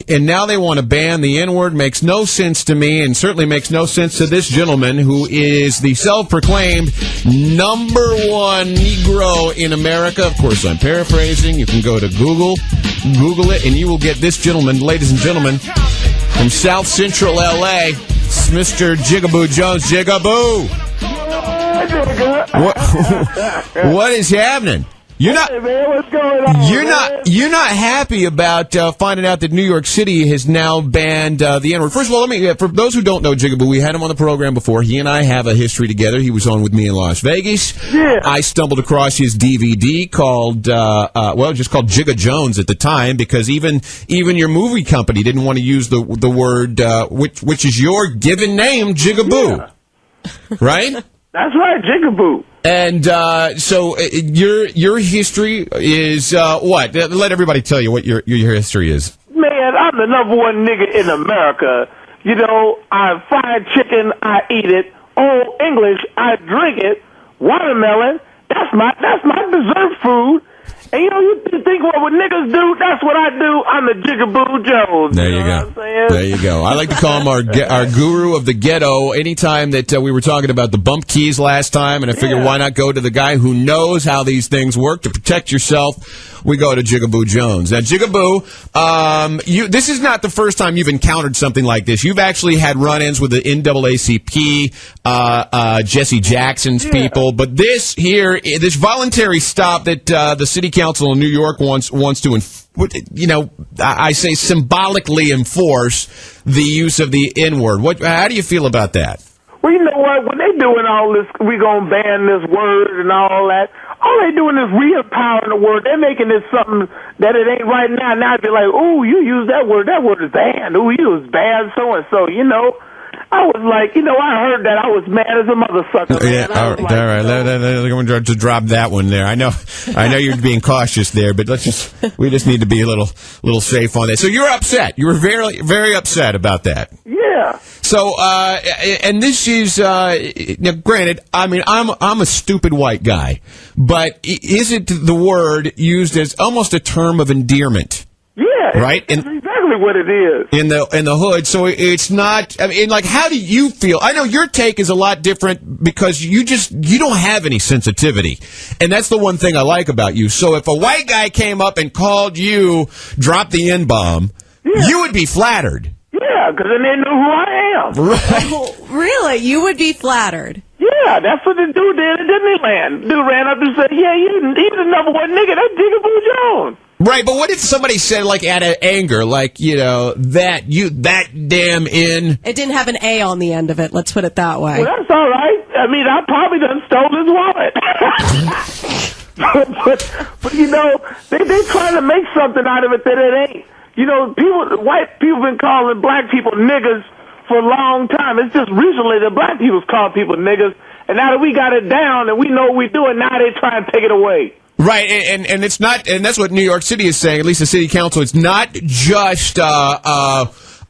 and now they want to ban the N-word. Makes no sense to me, and certainly makes no sense to this gentleman who is the self-proclaimed number one Negro in America. Of course, I'm paraphrasing. You can go to Google it, and you will get this gentleman, ladies and gentlemen, from South Central L.A., Mr. Jigaboo Jones. Jigaboo! What is happening? You're not. Hey, man, what's going on, You're not happy about finding out that New York City has now banned the N-word. First of all, for those who don't know Jigaboo, we had him on the program before. He and I have a history together. He was on with me in Las Vegas. Yeah. I stumbled across his DVD called just called Jigga Jones at the time, because even your movie company didn't want to use the word which is your given name, Jigaboo. Yeah. Right? That's right, Jigaboo. And so your history is what? Let everybody tell you what your history is. Man, I'm the number one nigga in America. You know, I fried chicken, I eat it. Old English, I drink it. Watermelon, that's my dessert food. And you know, you think what niggas do? That's what I do. I'm the Jigaboo Jones. There you go. There you go. I like to call him our guru of the ghetto. Anytime that we were talking about the bump keys last time, and I figured why not go to the guy who knows how these things work to protect yourself. We go to Jigaboo Jones. Now, Jigaboo, this is not the first time you've encountered something like this. You've actually had run-ins with the NAACP, Jesse Jackson's people, but this voluntary stop that the City Council in New York wants to, I say symbolically enforce the use of the N-word. How do you feel about that? Well, you know what? When they doing all this, we gonna ban this word and all that. All they doing is re-empowering the word. They're making this something that it ain't right now. Now they're like, ooh, you use that word. That word is banned. Ooh, you was bad so-and-so, you know. I was like, I heard that. I was mad as a mother sucker. Yeah, all right. Let me drop that one there. I know you're being cautious there, but we just need to be a little safe on that. So you're upset. You were very, very upset about that. Yeah. So, and this is, now, granted, I mean, I'm a stupid white guy, but isn't the word used as almost a term of endearment? Yeah. Right? That's exactly what it is. In the hood. So it's not, I mean, like, how do you feel? I know your take is a lot different because you don't have any sensitivity. And that's the one thing I like about you. So if a white guy came up and called you, drop the N-bomb, you would be flattered. Yeah, because then they knew who I am. Right. Well, really? You would be flattered. Yeah, that's what the dude did at Disneyland. Dude ran up and said, yeah, he's the number one nigga. That's Jigaboo Jones. Right, but what if somebody said, like, out of anger, like, that damn N? It didn't have an A on the end of it, let's put it that way. Well, that's all right. I mean, I probably done stole his wallet. but they trying to make something out of it that it ain't. White people been calling black people niggas for a long time. It's just recently that black people's call people niggas, and now that we got it down and we know what we're doing, now they try and take it away. Right, and it's not, and that's what New York City is saying. At least the city council. It's not just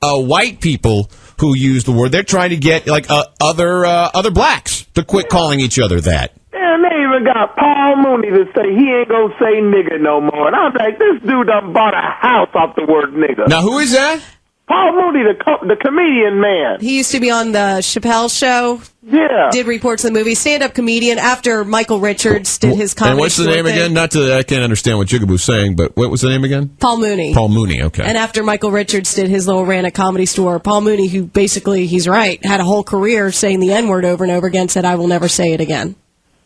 white people who use the word. They're trying to get other blacks to quit calling each other that. And they even got Paul Mooney to say he ain't gonna say nigga no more. And I'm like, this dude done bought a house off the word nigga. Now, who is that? Paul Mooney, the comedian man. He used to be on the Chappelle Show. Yeah. Did reports in the movie. Stand-up comedian after Michael Richards did his comedy. And what's the name again? Not that I can't understand what Jigaboo's saying, but what was the name again? Paul Mooney. Paul Mooney, okay. And after Michael Richards did his little rant at Comedy Store, Paul Mooney, who basically, he's right, had a whole career saying the N-word over and over again, said, I will never say it again.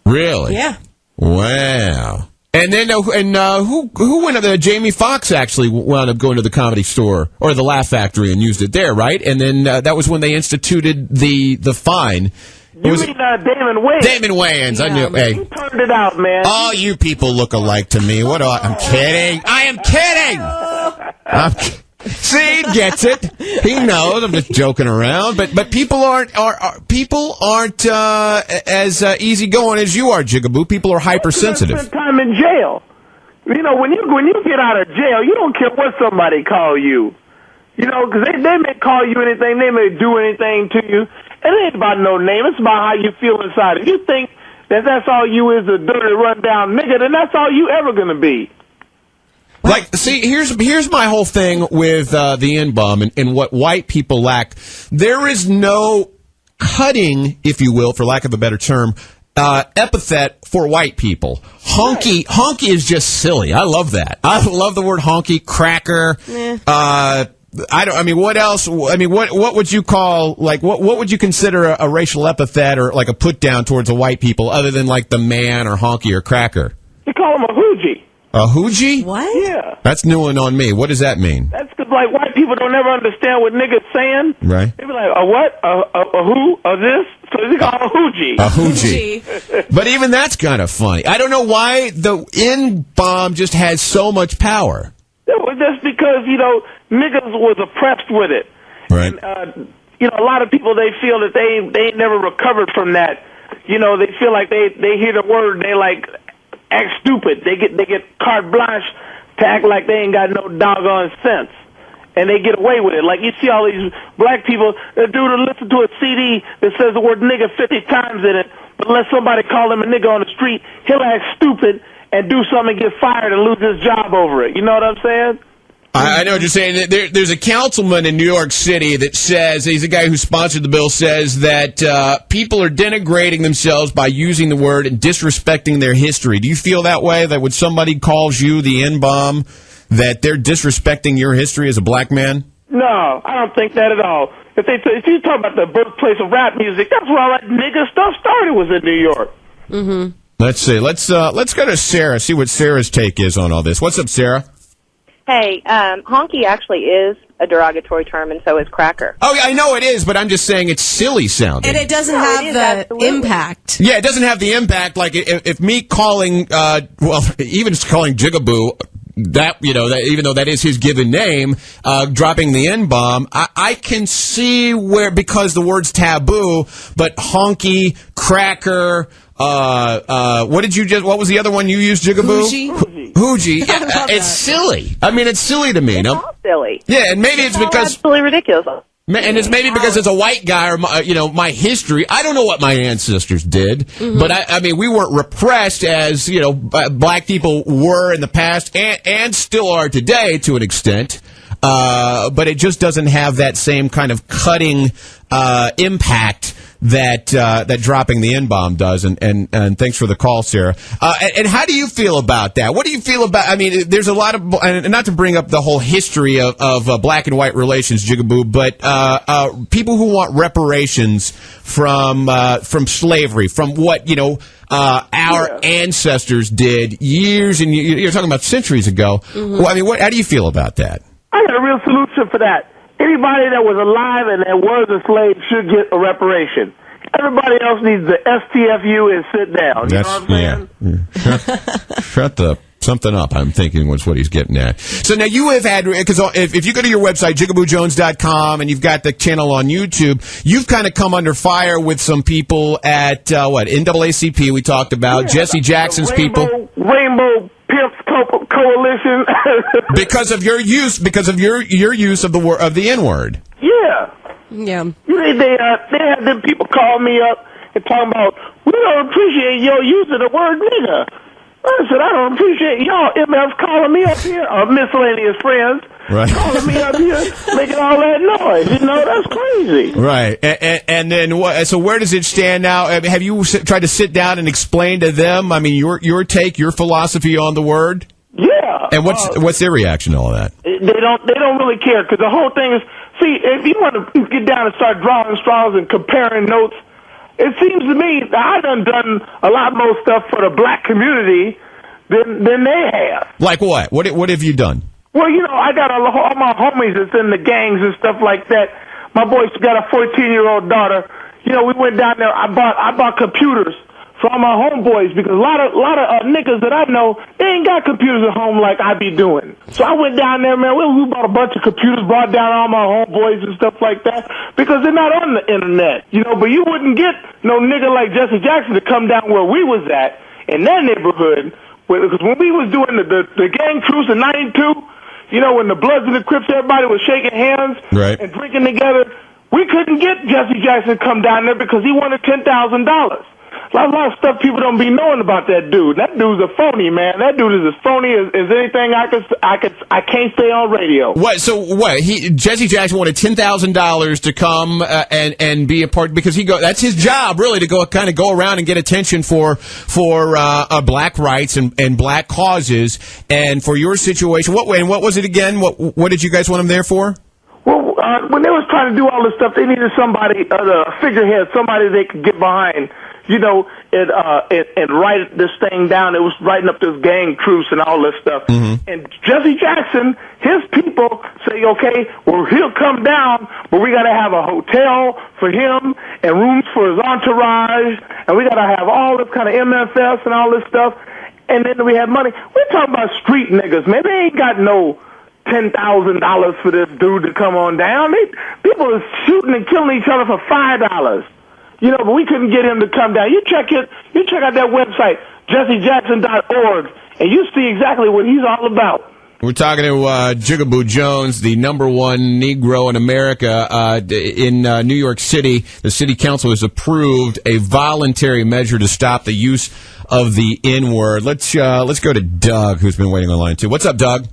Really? Yeah. Wow. And then, who went to the Jamie Foxx actually wound up going to the Comedy Store or the Laugh Factory and used it there, right? And then that was when they instituted the fine. You mean Damon Wayans? Damon Wayans, yeah, I knew. Hey, he turned it out, man. All you people look alike to me. I'm kidding. I am kidding. See, he gets it. He knows. I'm just joking around. But people aren't as easygoing as you are, Jigaboo. People are hypersensitive. Spend time in jail. When you get out of jail, you don't care what somebody call you. Because they may call you anything, they may do anything to you. It ain't about no name. It's about how you feel inside. If you think that that's all you is, a dirty, run-down nigga, then that's all you ever gonna be. Like, see, here's my whole thing with the N-bomb and what white people lack. There is no cutting, if you will, for lack of a better term, epithet for white people. Honky is just silly. I love that. I love the word honky, cracker. What else? What would you call, like, what would you consider a racial epithet or like a put down towards a white people other than like the man or honky or cracker? You call him a hoogie. A hoogie? What? Yeah. That's new one on me. What does that mean? That's because, like, white people don't ever understand what niggas saying. Right. They be like, a what? A who? A this? So they call a hoogie. A hoogie. But even that's kind of funny. I don't know why the N-bomb just has so much power. It was just because, niggas was oppressed with it. Right. And, a lot of people, they feel that they ain't never recovered from that. They feel like they hear the word, they like act stupid. They get carte blanche to act like they ain't got no doggone sense. And they get away with it. Like, you see all these black people, that dude will listen to a CD that says the word nigga 50 times in it, but unless somebody call him a nigga on the street, he'll act stupid and do something and get fired and lose his job over it. You know what I'm saying? I know what you're saying. There's a councilman in New York City that says, he's a guy who sponsored the bill, says that people are denigrating themselves by using the word and disrespecting their history. Do you feel that way, that when somebody calls you the N-bomb, that they're disrespecting your history as a black man? No, I don't think that at all. If you talk about the birthplace of rap music, that's where all that nigga stuff started, was in New York. Mm-hmm. Let's see. Let's go to Sarah, see what Sarah's take is on all this. What's up, Sarah? Hey, honky actually is a derogatory term, and so is cracker. Oh, yeah, I know it is, but I'm just saying it's silly sounding. And it doesn't No, have it is, the absolutely. impact. Yeah, it doesn't have the impact. Like, if me calling, even just calling Jigaboo, even though that is his given name, dropping the N-bomb, I can see where, because the word's taboo, but honky, cracker, what was the other one you used, Jigaboo? Hoogie. It's silly. I mean, it's silly to me. It's all silly. Yeah, and maybe it's all because... absolutely ridiculous. And it's maybe because it's a white guy or, my history. I don't know what my ancestors did, but I mean, we weren't repressed as, black people were in the past and still are today to an extent. But it just doesn't have that same kind of cutting, impact that dropping the N-bomb does, and thanks for the call, Sarah. And how do you feel about that? What do you feel about? I mean, there's a lot of, and not to bring up the whole history of black and white relations, Jigaboo, but people who want reparations from slavery, from what our ancestors did years and years. You're talking about centuries ago. Well, I mean, how do you feel about that? I got a real solution for that. Anybody that was alive and that was a slave should get a reparation. Everybody else needs the STFU and sit down. You know what I'm saying? Shut something up, I'm thinking, was what he's getting at. So now you have had, because if you go to your website, jigaboojones.com, and you've got the channel on YouTube, you've kind of come under fire with some people at, NAACP we talked about, Jesse Jackson's people. Rainbow Pimps Coalition. because of your use of the N-word. Yeah. Yeah. They had them people call me up and talking about, we don't appreciate your use of the word nigga. I said, I don't appreciate y'all MFs calling me up here, or miscellaneous friends, right, calling me up here, making all that noise. That's crazy. Right. And then what? So where does it stand now? Have you tried to sit down and explain to them, I mean, your take, your philosophy on the word? Yeah. And what's their reaction to all that? They don't really care, because the whole thing is, see, if you want to get down and start drawing straws and comparing notes, it seems to me that I done a lot more stuff for the black community than they have. Like what? What have you done? Well, I got all my homies that's in the gangs and stuff like that. My boy's got a 14-year-old daughter. We went down there. I bought computers for all my homeboys, because a lot of niggas that I know, they ain't got computers at home like I be doing. So I went down there, man. We bought a bunch of computers, brought down all my homeboys and stuff like that, because they're not on the internet, But you wouldn't get no nigga like Jesse Jackson to come down where we was at in that neighborhood, because when we was doing the gang truce in '92, when the Bloods and the Crips, everybody was shaking hands right, and drinking together, we couldn't get Jesse Jackson to come down there because he wanted $10,000. A lot of stuff people don't be knowing about that dude. That dude's a phony, man. That dude is as phony as anything I can't say on radio. What? So what? Jesse Jackson wanted $10,000 to come and be a part because that's his job really to go around and get attention for black rights and black causes. And for your situation, what was it again? What did you guys want him there for? Well, when they was trying to do all this stuff, they needed somebody, a figurehead, somebody they could get behind. You know, and write this thing down. It was writing up this gang truce and all this stuff. Mm-hmm. And Jesse Jackson, his people say, okay, well, he'll come down, but we got to have a hotel for him and rooms for his entourage, and we got to have all this kind of MFS and all this stuff. And then we have money. We're talking about street niggas, man. They ain't got no $10,000 for this dude to come on down. People are shooting and killing each other for $5. You know, but we couldn't get him to come down. You check out that website, jessejackson.org, and you see exactly what he's all about. We're talking to Jigga Jones, the number one Negro in America. In New York City, the city council has approved a voluntary measure to stop the use of the N-word. Let's go to Doug, who's been waiting on line too. What's up, Doug?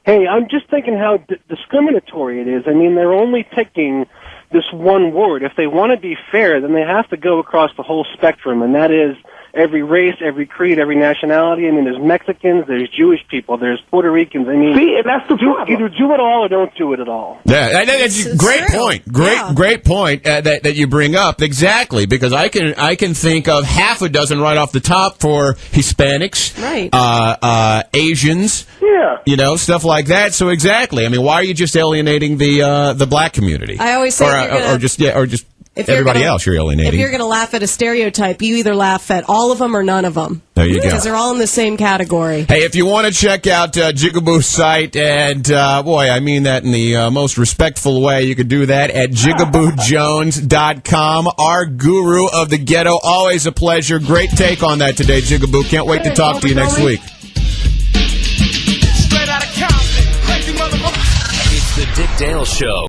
Hey, I'm just thinking how discriminatory it is. I mean, they're only picking this one word. If they want to be fair, then they have to go across the whole spectrum, and that is every race, every creed, every nationality. I mean, there's Mexicans, there's Jewish people, there's Puerto Ricans. I mean, see, and that's the problem. Either do it all or don't do it at all. Yeah, that's a great point. Great point that you bring up. Exactly, because I can think of half a dozen right off the top for Hispanics, right? Asians, yeah, you know, stuff like that. So exactly, I mean, why are you just alienating the black community? I always say, or just everybody else you're alienating. If you're going to laugh at a stereotype, you either laugh at all of them or none of them. There you go. Because they're all in the same category. Hey, if you want to check out Jigaboo's site, and boy, I mean that in the most respectful way, you can do that at jigaboojones.com. Our guru of the ghetto, always a pleasure. Great take on that today, Jigaboo. Can't wait to talk to you next week. It's the Dick Dale Show.